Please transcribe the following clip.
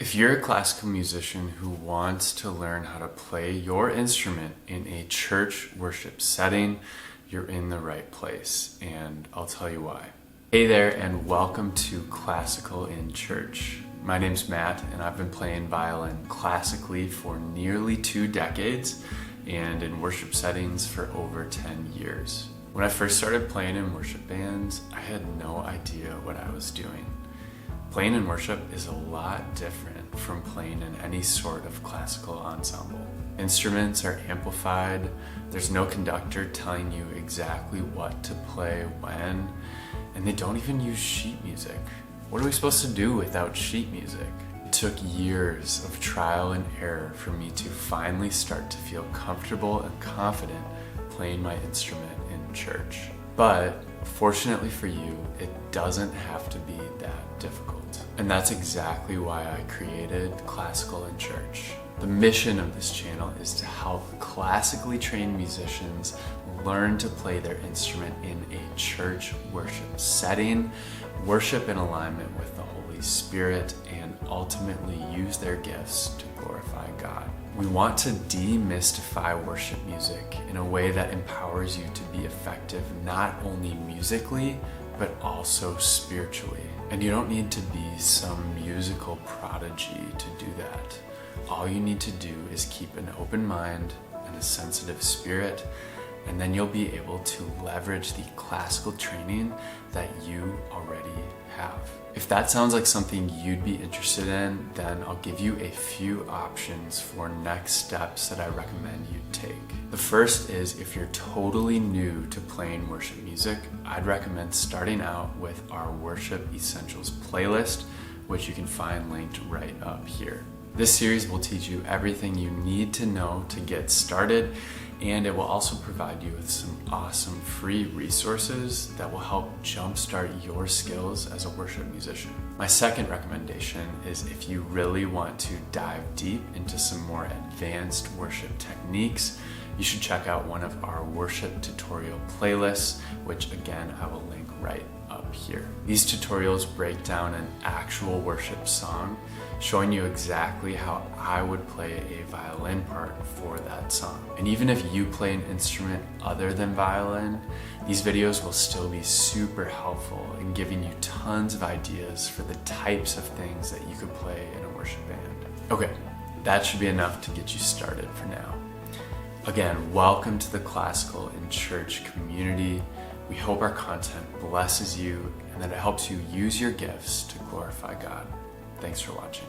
If you're a classical musician who wants to learn how to play your instrument in a church worship setting, you're in the right place, and I'll tell you why. Hey there, and welcome to Classical in Church. My name's Matt, and I've been playing violin classically for nearly 2 decades and in worship settings for over 10 years. When I first started playing in worship bands, I had no idea what I was doing. Playing in worship is a lot different from playing in any sort of classical ensemble. Instruments are amplified, there's no conductor telling you exactly what to play when, and they don't even use sheet music. What are we supposed to do without sheet music? It took years of trial and error for me to finally start to feel comfortable and confident playing my instrument in church. But fortunately for you, it doesn't have to be that difficult. And that's exactly why I created Classical in Church. The mission of this channel is to help classically trained musicians learn to play their instrument in a church worship setting, worship in alignment with the Holy Spirit, and ultimately use their gifts to glorify God. We want to demystify worship music in a way that empowers you to be effective not only musically, but also spiritually. And you don't need to be some musical prodigy to do that. All you need to do is keep an open mind and a sensitive spirit, and then you'll be able to leverage the classical training that you already have. If that sounds like something you'd be interested in, then I'll give you a few options for next steps that I recommend you take. The first is, if you're totally new to playing worship music, I'd recommend starting out with our Worship Essentials playlist, which you can find linked right up here. This series will teach you everything you need to know to get started, and it will also provide you with some awesome free resources that will help jumpstart your skills as a worship musician. My second recommendation is, if you really want to dive deep into some more advanced worship techniques, you should check out one of our worship tutorial playlists, which again, I will link right up here. These tutorials break down an actual worship song, showing you exactly how I would play a violin part for that song. And even if you play an instrument other than violin, these videos will still be super helpful in giving you tons of ideas for the types of things that you could play in a worship band. Okay, that should be enough to get you started for now. Again, welcome to the Classical in Church community. We hope our content blesses you and that it helps you use your gifts to glorify God. Thanks for watching.